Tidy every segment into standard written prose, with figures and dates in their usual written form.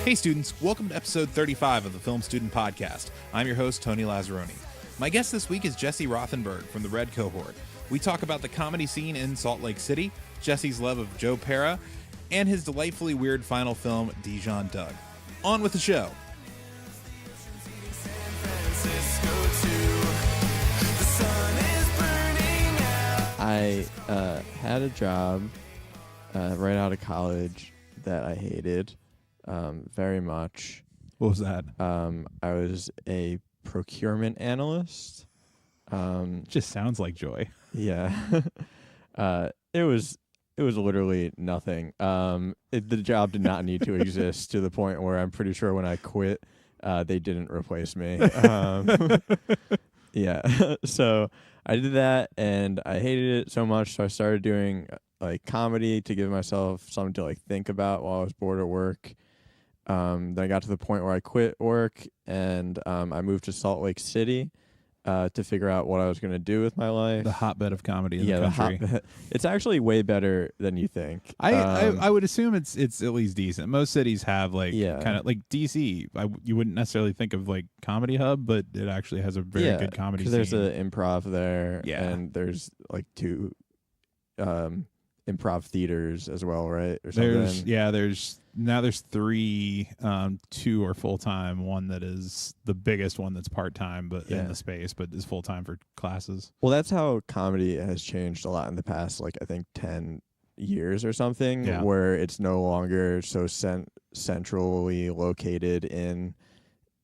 Hey students, welcome to episode 35 of the Film Student Podcast. I'm your host, Tony Lazzeroni. My guest this week is Jesse Rothenberg from the Red Cohort. We talk about the comedy scene in Salt Lake City, Jesse's love of Joe Pera, and his delightfully weird final film, Dijon Doug. On with the show. I had a job right out of college that I hated very much. What was that? I was a procurement analyst. Just sounds like joy. Yeah. It was literally nothing. The job did not need to exist to the point where I'm pretty sure when I quit, they didn't replace me. Yeah. So I did that and I hated it so much. So I started doing like comedy to give myself something to like think about while I was bored at work. Then I got to the point where I quit work and I moved to Salt Lake City to figure out what I was going to do with my life. The hotbed of comedy in the country. It's actually way better than you think. I would assume it's at least decent. Most cities have like kind of like DC. You wouldn't necessarily think of like comedy hub, but it actually has a very good comedy scene. There's an improv there, and there's like two improv theaters as well, right? Or something. There's three. Two are full time. One that is the biggest one that's part time, but in the space, but is full time for classes. Well, that's how comedy has changed a lot in the past, like I think 10 years or something, where it's no longer so centrally located in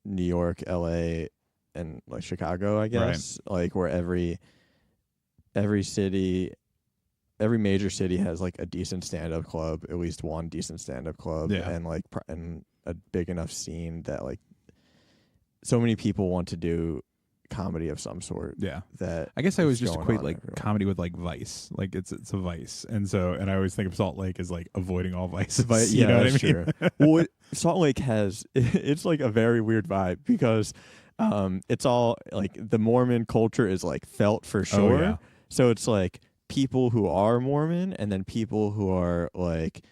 New York, LA, and like Chicago, I guess. Right. Like where every major city has like a decent stand-up club, at least one decent stand-up club, and like and a big enough scene that like so many people want to do comedy of some sort. Yeah, that I guess I always just equate like comedy with like Vice, like it's a vice, and I always think of Salt Lake as like avoiding all vices. You know what I mean? True. Well, Salt Lake it's like a very weird vibe because it's all like the Mormon culture is like felt for sure. Oh, yeah. So it's like people who are Mormon and then people who are like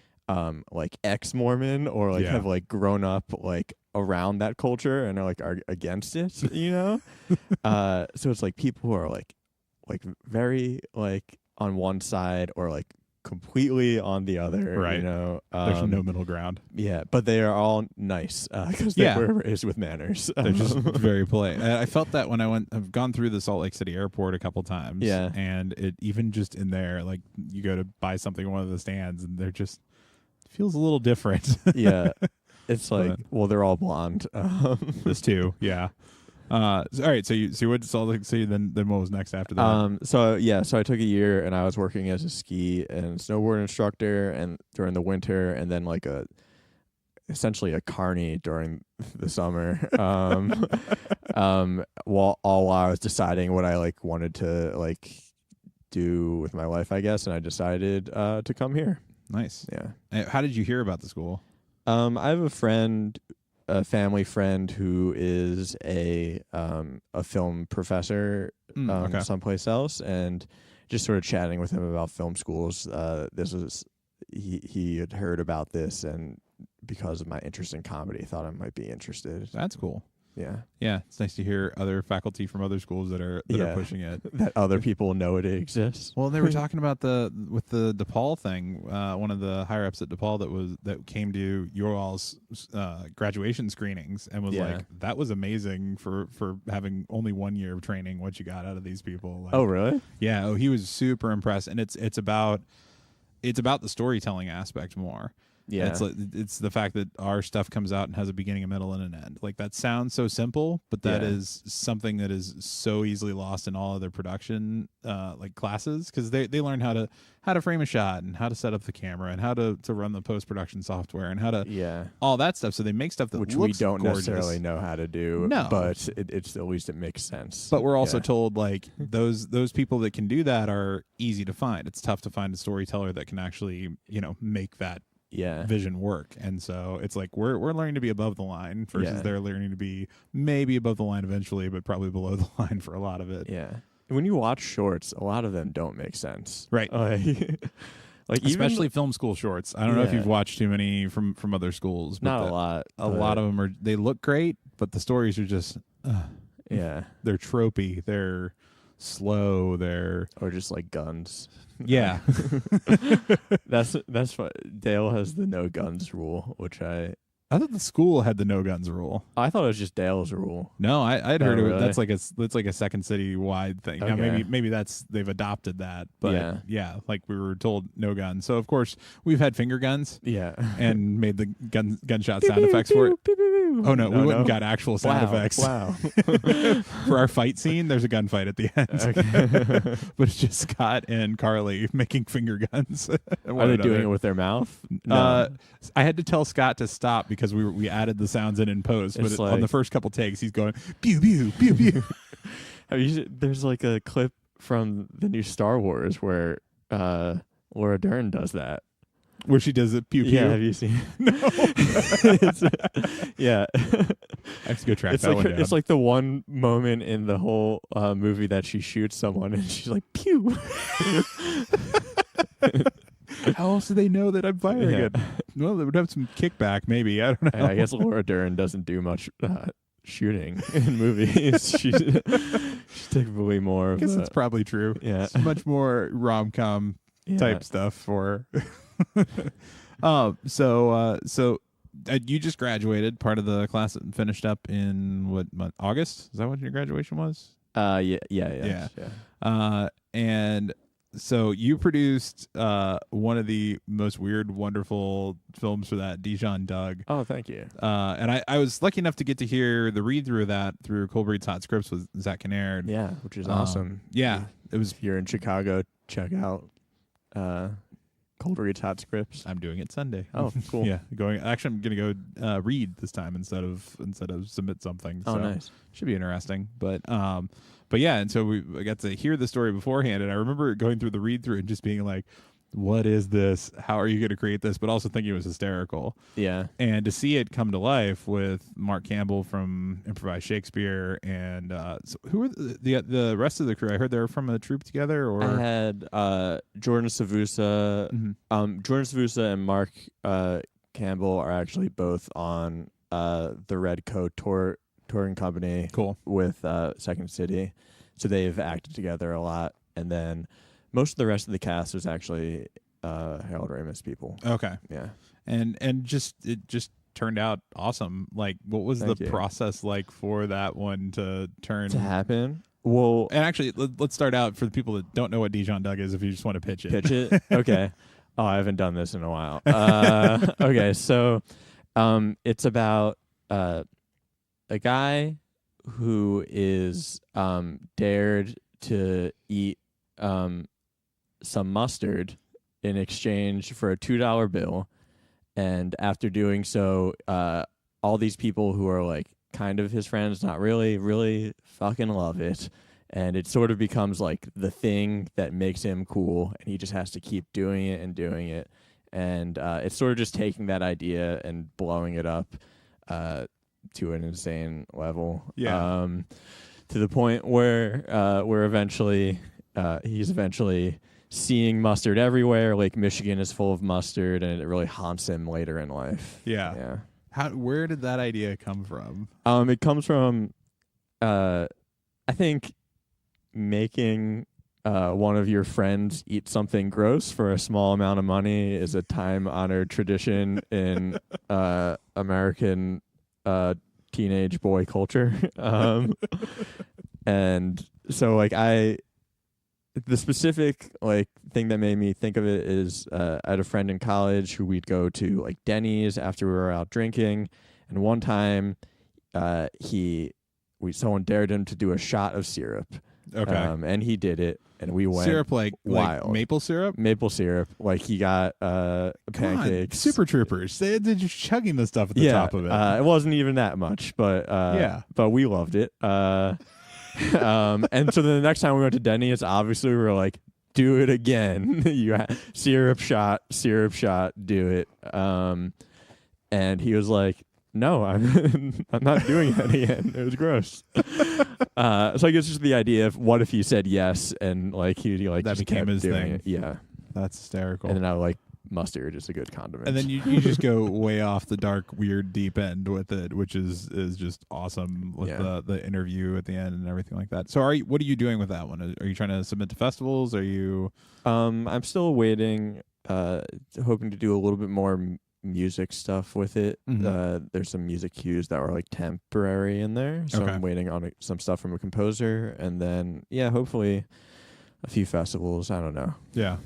ex-Mormon or like have like grown up like around that culture and are against it, you know? So it's like people who are like very like on one side or like completely on the other, right? You know, there's no middle ground. Yeah, but they are all nice because they were raised with manners. They're just very polite. I felt that when I've gone through the Salt Lake City airport a couple times. Yeah, and it even just in there, like you go to buy something in one of the stands, and they're just feels a little different. Yeah, it's like they're all blonde. This too. Yeah. All right, so you went to Salt Lake City, then what was next after that? So I took a year and I was working as a ski and snowboard instructor and during the winter, and then like essentially a carny during the summer. While I was deciding what I like wanted to like do with my life, I guess, and I decided to come here. Nice. Yeah. How did you hear about the school? I have a family friend who is a film professor someplace else, and just sort of chatting with him about film schools. He had heard about this, and because of my interest in comedy, thought I might be interested. That's cool. Yeah, it's nice to hear other faculty from other schools that are pushing it. That other people know it exists. Well, they were talking about with the DePaul thing. One of the higher ups at DePaul that came to your all's graduation screenings and was like, "That was amazing for having only 1 year of training. What you got out of these people?" Like, oh, really? Yeah. Oh, he was super impressed, and it's about the storytelling aspect more. Yeah, it's the fact that our stuff comes out and has a beginning, a middle, and an end. Like that sounds so simple, but that is something that is so easily lost in all other production like classes, because they learn how to frame a shot and how to set up the camera and how to run the post production software and how to all that stuff. So they make stuff that which looks we don't gorgeous. Necessarily know how to do. No, but it's at least it makes sense. But we're also told like those people that can do that are easy to find. It's tough to find a storyteller that can actually make that vision work. And so it's like we're learning to be above the line versus they're learning to be maybe above the line eventually, but probably below the line for a lot of it. Yeah. When you watch shorts, a lot of them don't make sense. Right. Like especially film school shorts. I don't know if you've watched too many from other schools. But not a lot. A lot of them they look great, but the stories are just yeah. They're tropey. They're slow. Or just like guns. Yeah. That's what Dale has the no guns rule, which I thought the school had the no guns rule. I thought it was just Dale's rule. No, I'd heard of really? it. That's like a second city wide thing. Okay. Now maybe they've adopted that, but yeah, like we were told no guns. So of course we've had finger guns. Yeah. And made the gunshot sound effects for it. Oh no, we went and got actual sound effects. Wow. For our fight scene, there's a gunfight at the end. Okay. But it's just Scott and Carly making finger guns. Are they doing it with their mouth? No. I had to tell Scott to stop because we added the sounds in post. But on the first couple takes, he's going pew pew pew pew. There's like a clip from the new Star Wars where Laura Dern does that. Where she does it pew pew. Yeah, have you seen? No. Yeah. I have to go track that one down. It's like the one moment in the whole movie that she shoots someone and she's like, pew. How else do they know that I'm firing it? Well, they would have some kickback, maybe. I don't know. I guess Laura Dern doesn't do much shooting in movies. She's typically more. I guess it's probably true. Yeah, it's much more rom-com type stuff for. So you just graduated. Part of the class that finished up in what month? August? Is that when your graduation was? Yeah. And so you produced one of the most weird, wonderful films for that, Dijon Doug. Oh, thank you. And I was lucky enough to get to hear the read through of that through Cold Breed's Hot Scripts with Zach Kinnaird. Yeah, which is awesome. Yeah, it was. If you're in Chicago, check out Cold Reed's Hot Scripts. I'm doing it Sunday. Oh, cool. Yeah, Actually, I'm gonna go read this time instead of submit something. Oh, so nice. Should be interesting. But yeah, and so I got to hear the story beforehand, and I remember going through the read through and just being like, "What is this? How are you going to create this?" But also thinking it was hysterical. Yeah. And to see it come to life with Mark Campbell from Improvised Shakespeare, and so who were the rest of the crew? I heard they were from a troupe together. Or I had Jordan Savusa. Mm-hmm. Jordan Savusa and Mark Campbell are actually both on the Red Cohort touring company. Cool. With Second City, so they've acted together a lot. And then most of the rest of the cast was actually Harold Ramis people. Okay. Yeah. And it just turned out awesome. Like, what was the process like for that one to happen? Well, and actually, let's start out for the people that don't know what Dijon Doug is. If you just want to pitch it, Okay. Oh, I haven't done this in a while. Okay, so it's about a guy who is dared to eat some mustard in exchange for a $2 bill, and after doing so, all these people who are like kind of his friends, not really fucking love it, and it sort of becomes like the thing that makes him cool, and he just has to keep doing it, and it's sort of just taking that idea and blowing it up to an insane level. Yeah. To the point where he's eventually seeing mustard everywhere. Lake Michigan is full of mustard, and it really haunts him later in life. Yeah. Where did that idea come from? It comes from, I think, making one of your friends eat something gross for a small amount of money is a time-honored tradition in American teenage boy culture. And so like the specific like thing that made me think of it is I had a friend in college who we'd go to like Denny's after we were out drinking, and one time someone dared him to do a shot of syrup. Okay. And he did it, and we went syrup like wild. Like maple syrup? Maple syrup. Like he got pancakes. Super Troopers. They're just chugging the stuff at the top of it. It wasn't even that much, but but we loved it. And so then the next time we went to Denny's, obviously we were like, do it again. Syrup shot, do it. And he was like, no, I'm not doing that again. It was gross. So I guess just the idea of what if he said yes, and like he like that just became kept his doing thing. It. Yeah. That's hysterical. And then I like mustard is a good condiment. And then you just go way off the dark, weird, deep end with it, which is just awesome with the interview at the end and everything like that. So what are you doing with that one? Are you trying to submit to festivals? Are you? I'm still waiting, hoping to do a little bit more music stuff with it. Mm-hmm. There's some music cues that were like temporary in there. So I'm waiting on some stuff from a composer, and then hopefully a few festivals. I don't know. Yeah.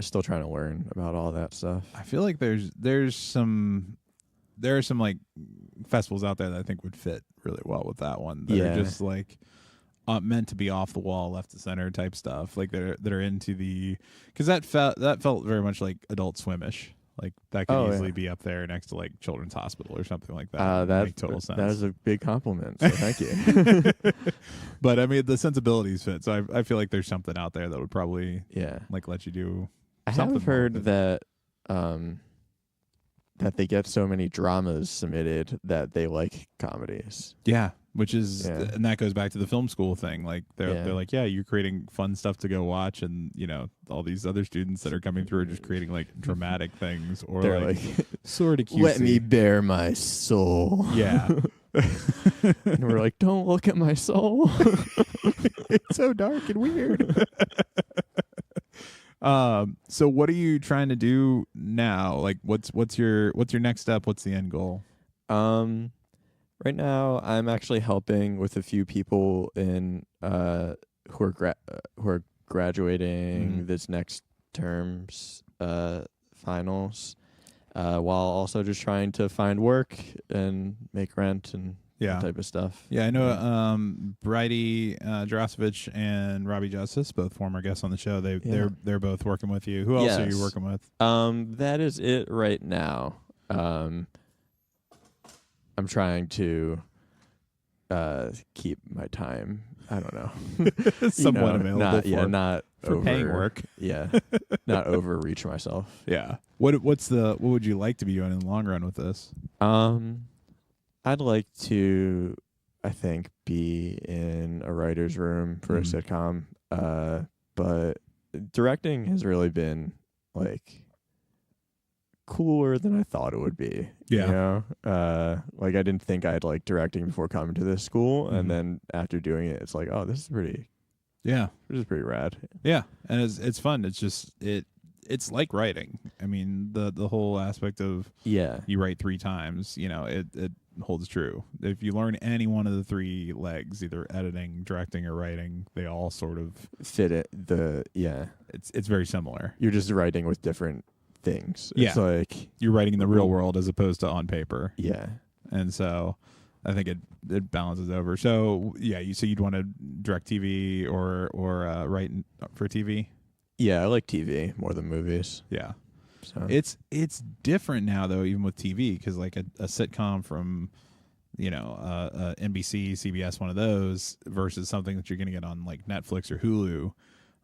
Still trying to learn about all that stuff. I feel like there are some like festivals out there that I think would fit really well with that one. That are just like meant to be off the wall, left to center type stuff. Like that are into because that felt very much like Adult Swimish. Like that could easily be up there next to like Children's Hospital or something like that. That make total sense. That is a big compliment. So thank you. But I mean, the sensibilities fit. So I feel like there's something out there that would probably like let you do. I have heard that that they get so many dramas submitted that they like comedies. Yeah, which is and that goes back to the film school thing. Like they're like, you're creating fun stuff to go watch, and all these other students that are coming through are just creating like dramatic things, or they're like sort of cutesy. Let me bare my soul. Yeah. And we're like, don't look at my soul. It's so dark and weird. So what are you trying to do now? Like what's your next step? What's the end goal? Right now I'm actually helping with a few people in who are graduating this next term's finals, while also just trying to find work and make rent and that type of stuff. Yeah, I know Bridie Jarosevich and Robbie Justice, both former guests on the show. They're both working with you. Who else are you working with? That is it right now. I'm trying to keep my time. I don't know. Somewhat available not for paying work. Yeah, not overreach myself. Yeah. What would you like to be doing in the long run with this? I'd like to, I think, be in a writer's room for a sitcom. But directing has really been like cooler than I thought it would be. Yeah. Like I didn't think I'd like directing before coming to this school, and then after doing it, it's like, oh, this is pretty. Yeah, this is pretty rad. Yeah, and it's fun. It's just it's like writing. I mean, the whole aspect of you write 3 times. It holds true. If you learn any one of the 3 legs, either editing, directing, or writing, they all sort of fit it. It's very similar. You're just writing with different things. Yeah. It's like you're writing in the real world as opposed to on paper. Yeah. And so I think it balances over. So you'd want to direct TV or write for TV? Yeah, I like TV more than movies. Yeah. So it's different now though, even with TV, because like a sitcom from NBC, CBS, one of those, versus something that you're going to get on like Netflix or Hulu,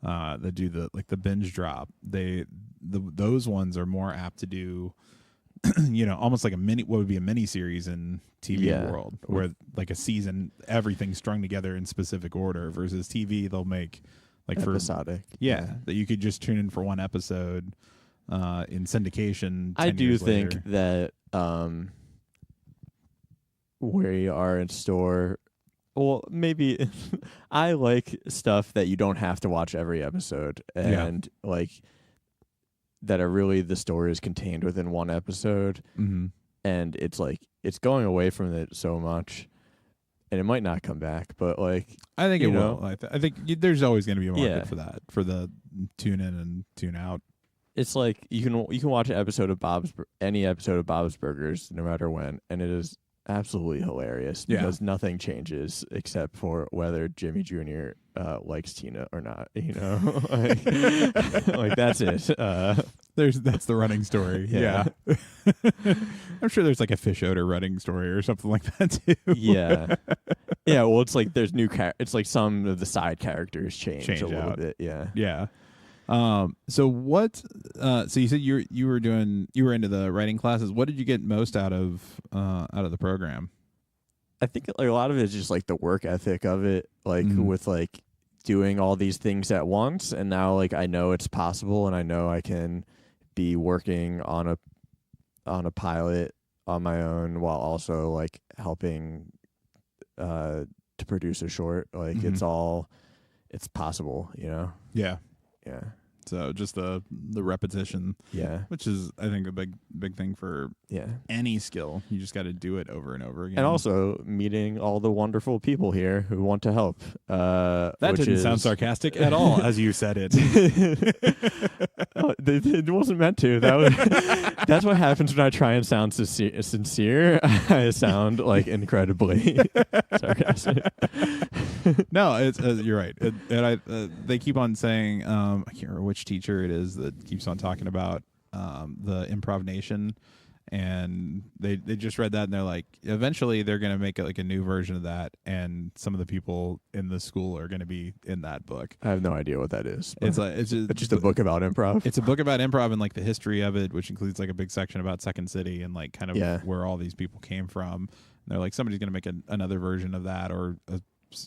that do the binge drop. Those ones are more apt to do, almost like what would be a mini series in TV world, where like a season, everything's strung together in specific order, versus TV they'll make like episodic. That you could just tune in for one episode in syndication. I do think later. That we are in store. Well, maybe I like stuff that you don't have to watch every episode, and like that are really the story is contained within one episode, and it's like it's going away from it so much, and it might not come back. But like I think it will. I think there's always going to be a market for that, for the tune in and tune out. It's like you can watch any episode of Bob's Burgers no matter when, and it is absolutely hilarious because nothing changes except for whether Jimmy Jr. Likes Tina or not. Like that's it. That's the running story. Yeah. I'm sure there's like a fish odor running story or something like that too. Yeah. Well, it's like there's it's like some of the side characters change a little bit. Yeah. So what? So you said you were into the writing classes. What did you get most out of the program? I think like a lot of it is just like the work ethic of it, like with like doing all these things at once, and now like I know it's possible, and I know I can be working on a pilot on my own while also like helping to produce a short. Like it's possible, you know? Yeah. Yeah. So just the repetition, which is I think a big thing for any skill. You just got to do it over and over again. And also meeting all the wonderful people here who want to help. That didn't sound sarcastic at all as you said it. It wasn't meant to. That's what happens when I try and sound sincere. I sound like incredibly sarcastic. No, it's you're right. They keep on saying I can't remember which teacher it is that keeps on talking about the Improv Nation, and they just read that and they're like, eventually they're going to make like a new version of that, and some of the people in the school are going to be in that book. I have no idea what that is. It's just a book about improv. It's a book about improv and like the history of it, which includes like a big section about Second City and like kind of where all these people came from. And they're like, somebody's going to make another version of that, or a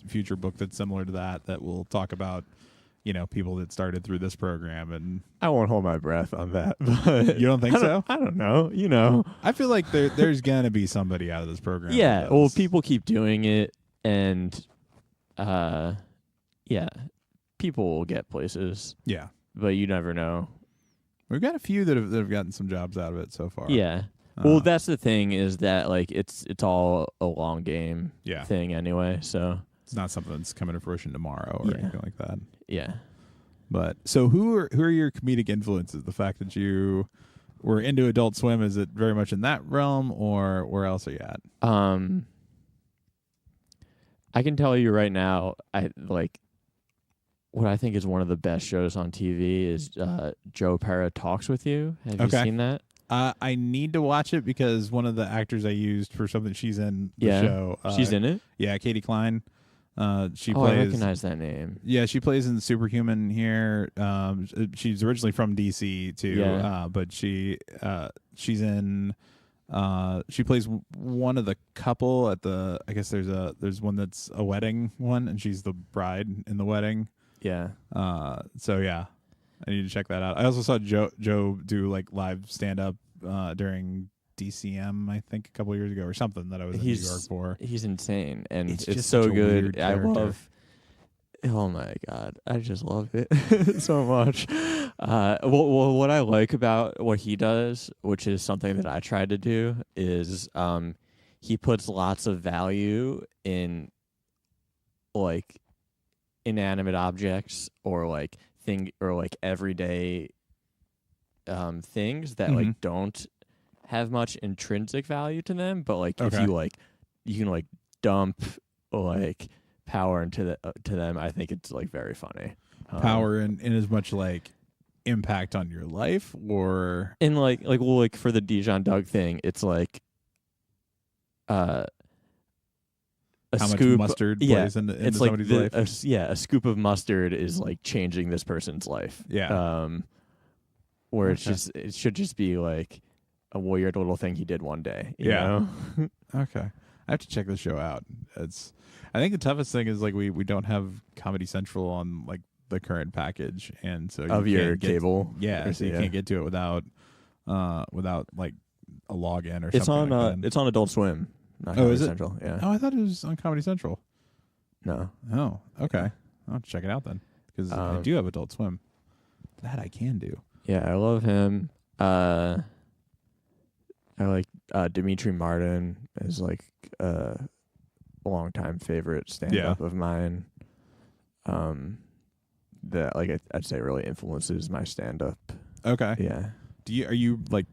future book that's similar to that will talk about, you know, people that started through this program. And I won't hold my breath on that. But you don't think so? I don't know. You know, I feel like there's gonna be somebody out of this program. Yeah. Well, people keep doing it, and people will get places. Yeah. But you never know. We've got a few that have gotten some jobs out of it so far. Yeah. Well, that's the thing, is that like it's all a long game thing anyway. So it's not something that's coming to fruition tomorrow or anything like that. Yeah. But so who are your comedic influences? The fact that you were into Adult Swim, is it very much in that realm, or where else are you at? I can tell you right now, what I think is one of the best shows on TV is Joe Pera Talks With You. Have you seen that? I need to watch it because one of the actors I used for something, she's in the show. She's in it? Yeah, Katie Klein. She plays. I recognize that name. Yeah, she plays in Superhuman here. She's originally from DC too, but she's in. She plays one of the couple at the. I guess there's one that's a wedding one, and she's the bride in the wedding. Yeah. So yeah, I need to check that out. I also saw Joe do like live stand up during DCM, I think, a couple of years ago or something that I was in New York for. He's insane, and it's just so such a good. weird I character. love. Oh my god, I just love it so much. Well, what I like about what he does, which is something that I tried to do, is he puts lots of value in like inanimate objects or like everyday things that like don't have intrinsic intrinsic value to them, but like if you can like dump like power into to them, I think it's like very funny. Power in as much like impact on your life, or in like for the Dijon Doug thing, it's like a how scoop, much mustard plays into somebody's life. A scoop of mustard is like changing this person's life. Yeah. Where it should just be like a weird little thing he did one day. You know? Okay. I have to check this show out. I think the toughest thing is like we don't have Comedy Central on like the current package, and so of your cable. So you can't get to it without like a login or something. It's on like that. It's on Adult Swim. Not is it? Central. Yeah. Oh, I thought it was on Comedy Central. No. Oh, okay. I'll have to check it out then, because I do have Adult Swim. That I can do. Yeah, I love him. I like Dimitri Martin is like a longtime favorite stand-up of mine. That like I'd say really influences my stand-up. Okay. Yeah. Are you like?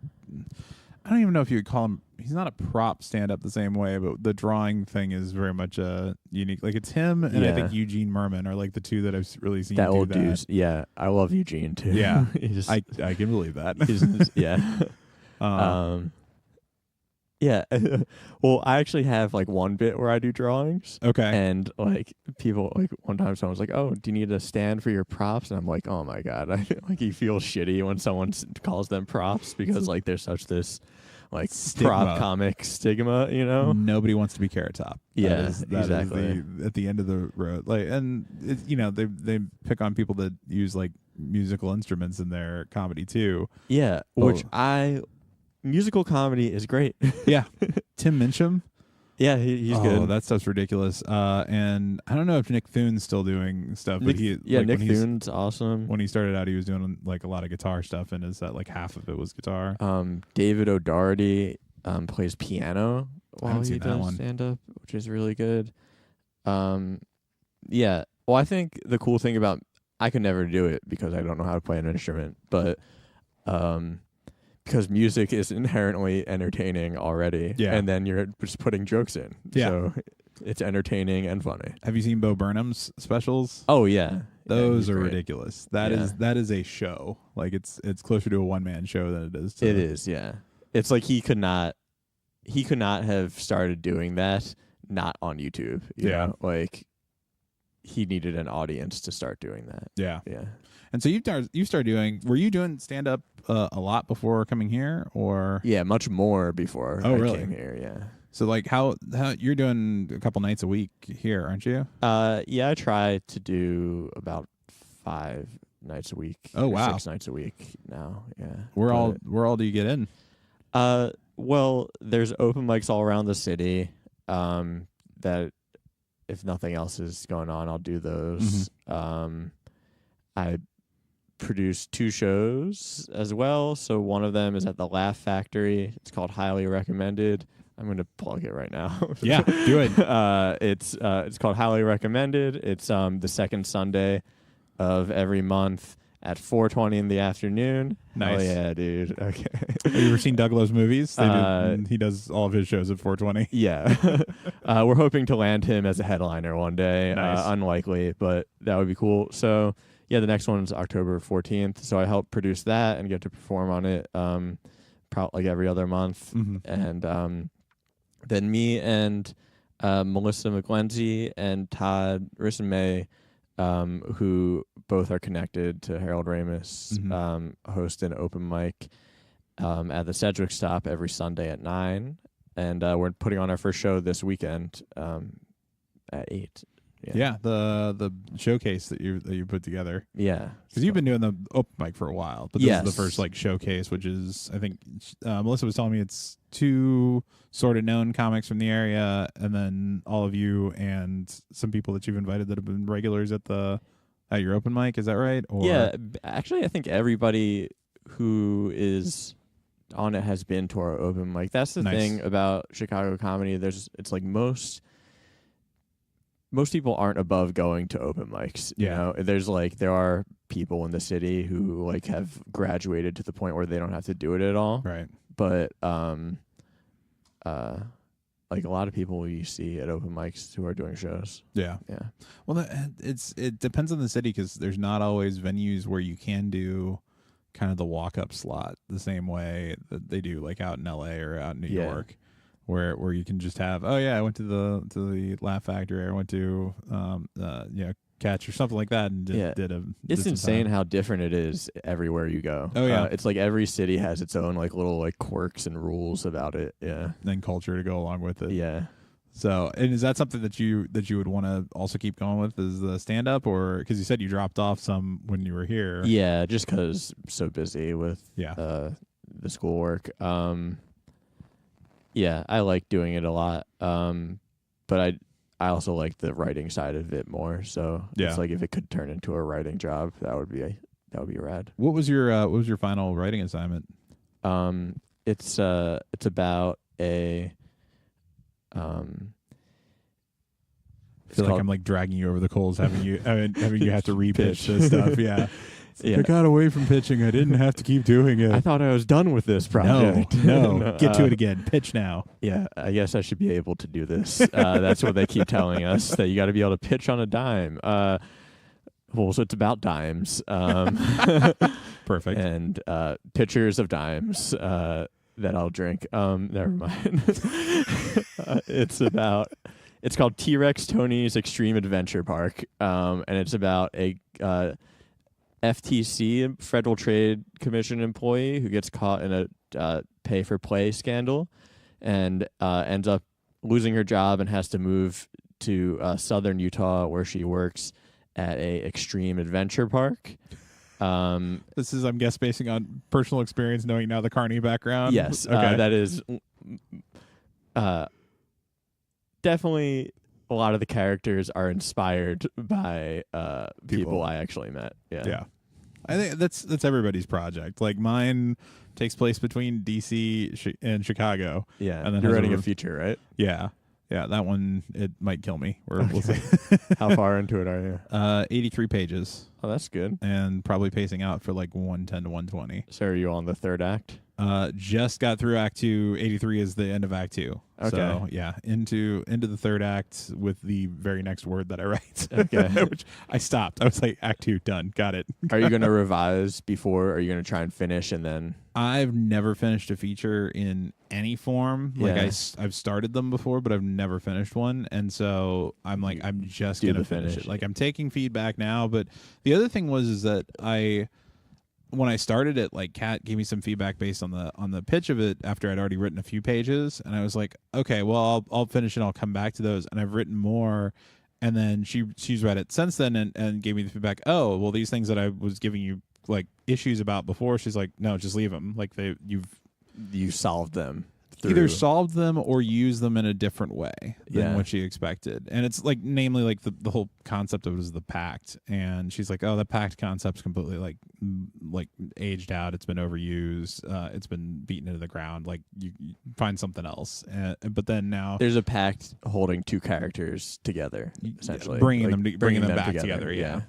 I don't even know if you would call him. He's not a prop stand-up the same way, but the drawing thing is very much unique. Like it's him and I think Eugene Merman are like the two that I've really seen that do old that. dude. Yeah, I love Eugene too. Yeah, I can believe that. Yeah. Well, I actually have like one bit where I do drawings. Okay. And like people, like one time someone was like, "Oh, do you need a stand for your props?" And I'm like, "Oh my god!" I like you feel shitty when someone calls them props because like they're such this like Stigma. prop comic stigma, you know? Nobody wants to be Carrot Top. Yeah, that exactly. Is at the end of the road. Like, and they pick on people that use like musical instruments in their comedy too. Yeah, which musical comedy is great. Yeah, Tim Minchin. Yeah, he's good. Oh, that stuff's ridiculous. And I don't know if Nick Thune's still doing stuff, but Nick Thune's awesome. When he started out, he was doing like a lot of guitar stuff, and is that like half of it was guitar? David O'Doherty plays piano while he does stand up, which is really good. Yeah. Well, I think the cool thing about I could never do it because I don't know how to play an instrument, but because music is inherently entertaining already, and then you're just putting jokes in, so it's entertaining and funny. Have you seen Bo Burnham's specials? Oh yeah, those are ridiculous. That is a show. Like it's closer to a one-man show than it is to it is, yeah. It's like he could not have started doing that not on YouTube. You know? Like he needed an audience to start doing that. Yeah. And so you started doing. Were you doing stand up a lot before coming here, or? Yeah, much more before I came here. Yeah. So like how you're doing a couple nights a week here, aren't you? Yeah, I try to do about 5 nights a week. Oh wow, 6 nights a week now. Yeah. Where all do you get in? Well, there's open mics all around the city. That if nothing else is going on, I'll do those. Mm-hmm. I produce 2 shows as well. So one of them is at the Laugh Factory. It's called Highly Recommended. I'm going to plug it right now. Yeah, do it. It's called Highly Recommended. It's the second Sunday of every month at 4:20 in the afternoon. Nice. Oh yeah, dude. Okay. Have you ever seen Doug Love's movies? He does all of his shows at 4:20. Yeah. We're hoping to land him as a headliner one day. Nice. Unlikely, but that would be cool. So yeah, the next one's October 14th. So I help produce that and get to perform on it like every other month. Mm-hmm. And then me and Melissa McGlenzie and Todd Rissenmay, who both are connected to Harold Ramis, mm-hmm. Host an open mic at the Sedgwick Stop every Sunday at 9. And we're putting on our first show this weekend at 8. Yeah, the showcase that you put together. Yeah, because you've been doing the open mic for a while, but this is the first like showcase, which is I think Melissa was telling me it's 2 sort of known comics from the area, and then all of you and some people that you've invited that have been regulars at your open mic. Is that right? Or? Yeah, actually, I think everybody who is on it has been to our open mic. That's the thing about Chicago comedy. It's like most people aren't above going to open mics. You know, there are people in the city who like have graduated to the point where they don't have to do it at all. Right. But like a lot of people you see at open mics who are doing shows. Yeah. Yeah. Well, it depends on the city because there's not always venues where you can do kind of the walk-up slot the same way that they do like out in LA or out in New York. Where you can just have, oh yeah, I went to the Laugh Factory, I went to Catch or something like that, and It's insane how different it is everywhere you go. Oh yeah, it's like every city has its own like little like quirks and rules about it. Yeah, and culture to go along with it. Yeah. So, and is that something that you would want to also keep going with? Is the stand up, or because you said you dropped off some when you were here? Yeah, just because so busy with the schoolwork. Yeah, I like doing it a lot. But I also like the writing side of it more. So it's like if it could turn into a writing job, that would be rad. What was your final writing assignment? It's about a I feel like I'm like dragging you over the coals, having you have to repitch this stuff. Yeah. I got away from pitching. I didn't have to keep doing it. I thought I was done with this project. No. Get to it again. Pitch now. Yeah, I guess I should be able to do this. That's what they keep telling us, that you got to be able to pitch on a dime. So it's about dimes. Perfect. And pitchers of dimes that I'll drink. Never mind. It's called T-Rex Tony's Extreme Adventure Park. And it's about FTC, Federal Trade Commission employee who gets caught in a pay-for-play scandal and ends up losing her job and has to move to southern Utah, where she works at a extreme adventure park. This is, I'm guess, basing on personal experience, knowing now the Carney background. Yes, okay. That is definitely a lot of the characters are inspired by people I actually met. Yeah. I think that's everybody's project. Like mine takes place between DC and Chicago. Yeah, and then you're writing a feature, right? Yeah. Yeah, that one, it might kill me. We'll see. How far into it are you? 83 pages. Oh, that's good. And probably pacing out for like 110 to 120. So are you on the third act? Just got through Act 2. 83 is the end of Act 2. Okay. So, yeah, into the third act with the very next word that I write. Okay. Which I stopped. I was like, Act 2, done. Got it. Are you going to revise before? Or are you going to try and finish and then? I've never finished a feature in any form. Like Yeah. I've started them before, but I've never finished one. And so I'm like, I'm just going to finish it. Like I'm taking feedback now. But the other thing is that when I started it, like Kat gave me some feedback based on the pitch of it after I'd already written a few pages, and I was like, okay, well I'll finish it. I'll come back to those, and I've written more. And then she's read it since then and gave me the feedback. Oh, well, these things that I was giving you like issues about before, she's like, no, just leave them. Like you solved them. Either solved them or used them in a different way than what she expected. And it's like, namely, like the whole concept of it is the pact. And she's like, oh, the pact concept's completely like aged out. It's been overused. It's been beaten into the ground. Like you find something else. But then now there's a pact holding two characters together, essentially bringing like them back together. Yeah.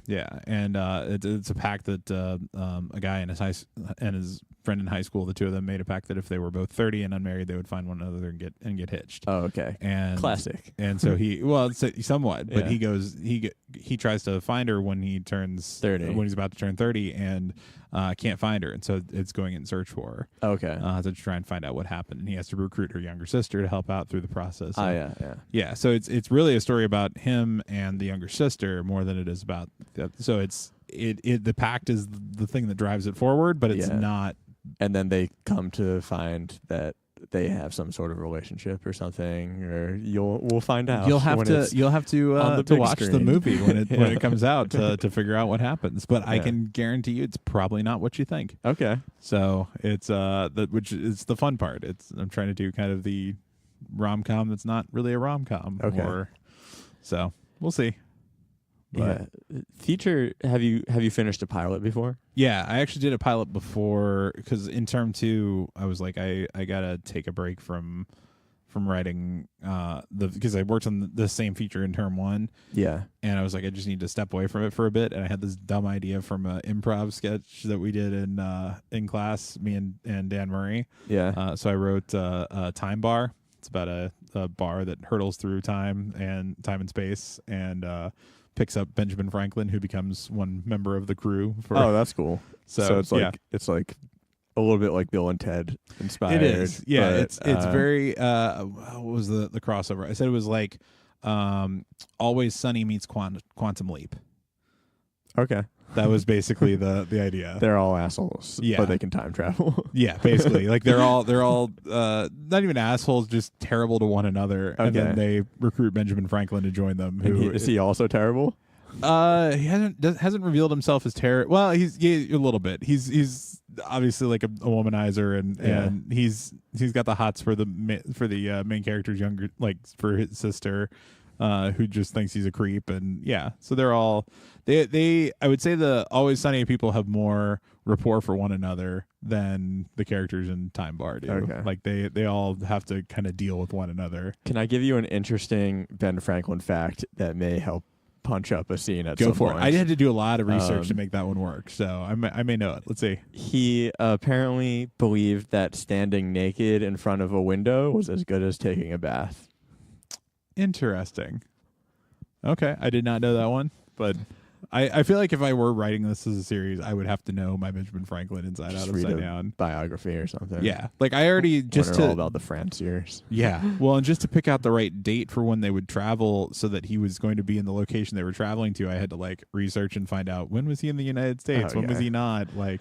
And it's a pact that a guy and his friend in high school, the two of them made a pact that if they were both 30 and unmarried, they would find one another and get hitched. Oh, okay. And classic. And so somewhat, but he tries to find her when he turns 30, when he's about to turn 30, and can't find her, and so it's going in search for her. Okay. To try and find out what happened, and he has to recruit her younger sister to help out through the process. Yeah. So it's really a story about him and the younger sister more than it is about. So the pact is the thing that drives it forward, but it's not. And then they come to find that they have some sort of relationship or something, or we'll find out. You'll have to watch the movie when it comes out to figure out what happens. But I can guarantee you, it's probably not what you think. Okay. So it's which is the fun part. I'm trying to do kind of the rom-com that's not really a rom-com. Okay. So we'll see. But feature. Have you finished a pilot before? Yeah, I actually did a pilot before, because in term 2, I was like, I gotta take a break from writing because I worked on the same feature in term 1. Yeah, and I was like, I just need to step away from it for a bit. And I had this dumb idea from an improv sketch that we did in class, me and Dan Murray. Yeah. So I wrote a Time Bar. It's about a bar that hurtles through time and space, and picks up Benjamin Franklin, who becomes one member of the crew. Oh, that's cool. So it's like it's like a little bit like Bill and Ted inspired. It is. Yeah, it's very what was the crossover? I said it was like Always Sunny meets Quantum Leap. Okay. That was basically the idea. They're all assholes, but they can time travel. Yeah, basically. Like they're all not even assholes, just terrible to one another. Okay. And then they recruit Benjamin Franklin to join them. Is he also terrible? He hasn't revealed himself as terrible. Well, he's a little bit. He's obviously like a womanizer, and he's got the hots for the main character's younger, like for his sister. Who just thinks he's a creep, and so they're all I would say the Always Sunny people have more rapport for one another than the characters in Time Bar do. Okay. Like they all have to kind of deal with one another. Can I give you an interesting Ben Franklin fact that may help punch up a scene at some point? Go for it. I had to do a lot of research to make that one work, so I may know it. Let's see. He apparently believed that standing naked in front of a window was as good as taking a bath. Interesting. Okay, I did not know that one, but I feel like if I were writing this as a series, I would have to know my Benjamin Franklin inside out, upside down biography or something. Yeah, like I already just all about the Franciers. Yeah, well, and just to pick out the right date for when they would travel, so that he was going to be in the location they were traveling to, I had to like research and find out when was he in the United States, when was he not. Like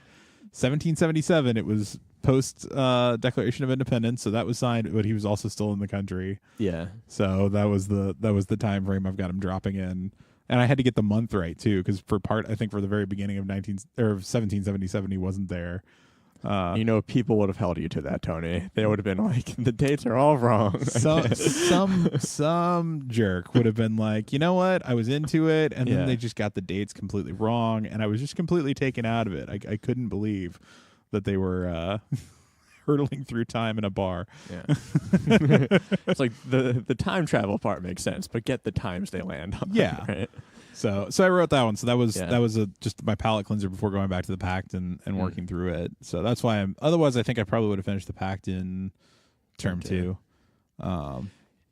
1777, it was post Declaration of Independence, so that was signed, but he was also still in the country. Yeah, so that was the time frame I've got him dropping in. And I had to get the month right too, because for the very beginning of 1777, he wasn't there. People would have held you to that, Tony. They would have been like, the dates are all wrong. Some jerk would have been like, you know what, I was into it, and then they just got the dates completely wrong, and I was just completely taken out of it. I couldn't believe that they were hurtling through time in a bar. Yeah. It's like the time travel part makes sense, but get the times they land on. Yeah. Right? So I wrote that one. So that was just my palate cleanser before going back to the Pact and working through it. So that's why otherwise I think I probably would have finished the Pact in term 2.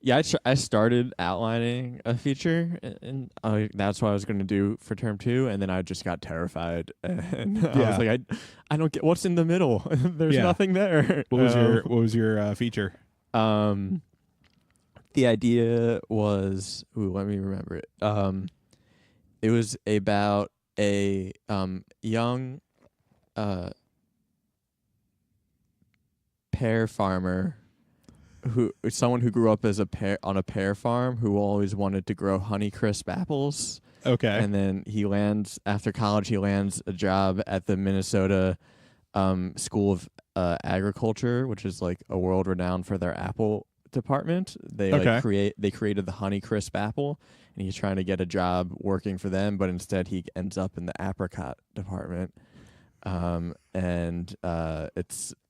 I started outlining a feature, and that's what I was going to do for term 2, and then I just got terrified, and I was like, I don't get what's in the middle. There's nothing there. What was your feature? The idea was, let me remember it. It was about a young pear farmer, someone who grew up as on a pear farm, who always wanted to grow Honeycrisp apples. Okay. And then after college, he lands a job at the Minnesota School of Agriculture, which is like a world renowned for their apple department. They created the Honeycrisp apple, and he's trying to get a job working for them, but instead he ends up in the apricot department. After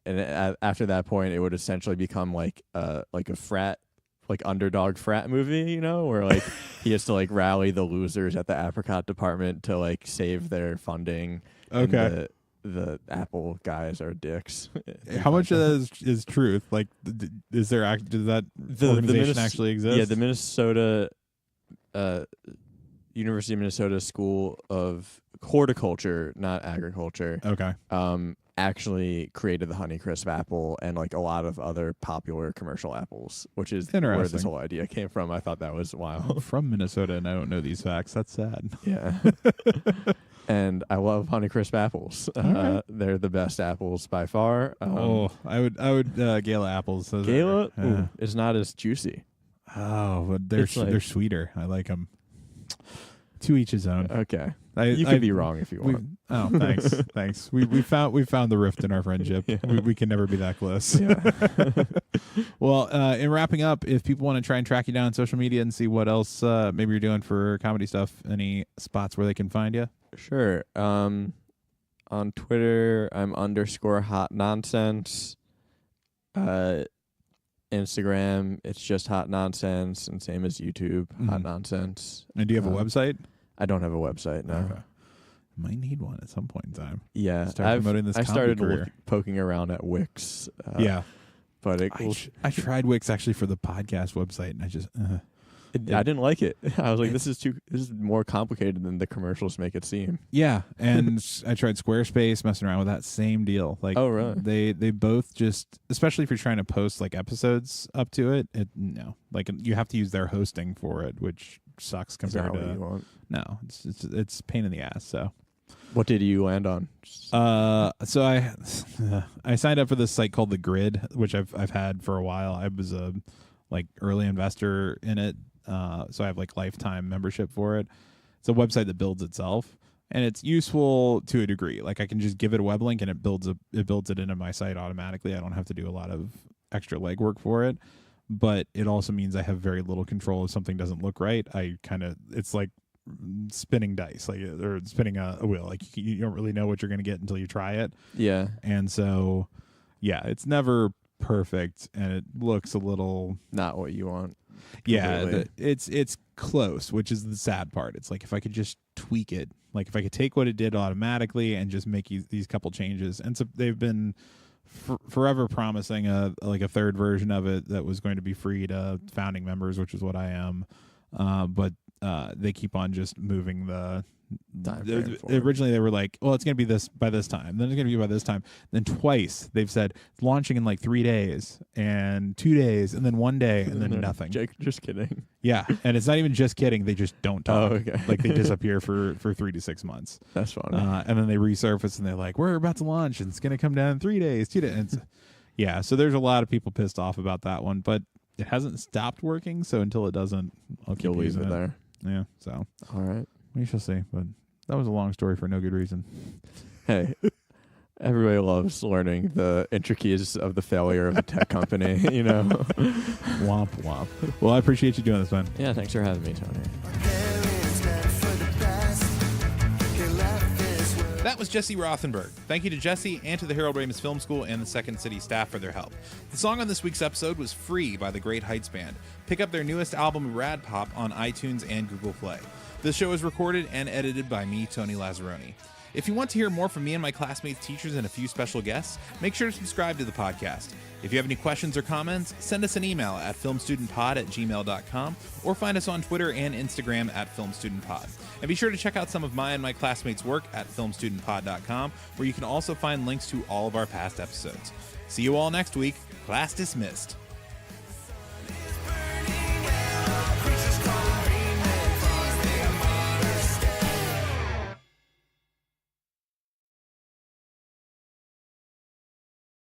that point, it would essentially become like a frat, like underdog frat movie, where like he has to like rally the losers at the apricot department to like save their funding. Okay. And the apple guys are dicks. How much of that is truth? Like, does that organization actually exist? Yeah, the Minnesota University of Minnesota School of Horticulture, not agriculture. Okay. Actually created the Honeycrisp apple and like a lot of other popular commercial apples, which is where this whole idea came from. I thought that was wild. I'm from Minnesota, and I don't know these facts. That's sad. Yeah. And I love Honeycrisp apples. They're the best apples by far. I would Gala apples. Gala is not as juicy. Oh, but they're sweeter. I like them. To each his own. Okay. You can be wrong if you want. Thanks. Thanks. We found the rift in our friendship. Yeah. We can never be that close. Yeah. Well, in wrapping up, if people want to try and track you down on social media and see what else maybe you're doing for comedy stuff, any spots where they can find you? Sure. On Twitter, I'm _hot_nonsense. Instagram, it's just hot nonsense, and same as YouTube, hot nonsense. And do you have a website? I don't have a website, no. Okay. Might need one at some point in time. Yeah, start promoting this. I started career. poking around at Wix. But I tried Wix actually for the podcast website, and I just I didn't like it. I was like, this is more complicated than the commercials make it seem. Yeah, and I tried Squarespace, messing around with that same deal. Like, oh really? They both just, especially if you're trying to post like episodes up to it. Like you have to use their hosting for it, which sucks compared to. What you want? No, it's a pain in the ass. So. What did you land on? So I signed up for this site called The Grid, which I've had for a while. I was a early investor in it. So I have lifetime membership for it. It's a website that builds itself, and it's useful to a degree. Like I can just give it a web link and it builds it into my site automatically. I don't have to do a lot of extra legwork for it, but it also means I have very little control if something doesn't look right. It's like spinning dice, or spinning a wheel. Like you don't really know what you're going to get until you try it. Yeah. And so, yeah, it's never perfect, and it looks a little not what you want. Yeah, it's close, which is the sad part. It's like if I could just tweak it, like if I could take what it did automatically and just make these couple changes. And so they've been forever promising a third version of it that was going to be free to founding members, which is what I am. But they keep on just moving the Originally, they were like, well, it's going to be this by this time. Then it's going to be by this time. Then twice they've said it's launching in like 3 days and 2 days and then 1 day and then nothing. Jake, just kidding. Yeah, and it's not even just kidding. They just don't talk. Oh, okay. Like they disappear for 3 to 6 months. That's funny. And then they resurface and they're like, we're about to launch and it's going to come down in 3 days, 2 days. And yeah, so there's a lot of people pissed off about that one, but it hasn't stopped working. So until it doesn't, I'll keep using it there. Yeah. So all right, we shall see. But that was a long story for no good reason. Hey. Everybody loves learning the intricacies of the failure of a tech company, you know. Womp womp. Well, I appreciate you doing this, man. Yeah, thanks for having me, Tony. That was Jesse Rothenberg. Thank you to Jesse and to the Harold Ramis Film School and the Second City staff for their help. The song on this week's episode was Free by the Great Heights Band. Pick up their newest album, Rad-Pop, on iTunes and Google Play. This show is recorded and edited by me, Tony Lazzeroni. If you want to hear more from me and my classmates, teachers, and a few special guests, make sure to subscribe to the podcast. If you have any questions or comments, send us an email at filmstudentpod@gmail.com or find us on Twitter and Instagram at filmstudentpod. And be sure to check out some of my and my classmates' work at filmstudentpod.com, where you can also find links to all of our past episodes. See you all next week. Class dismissed.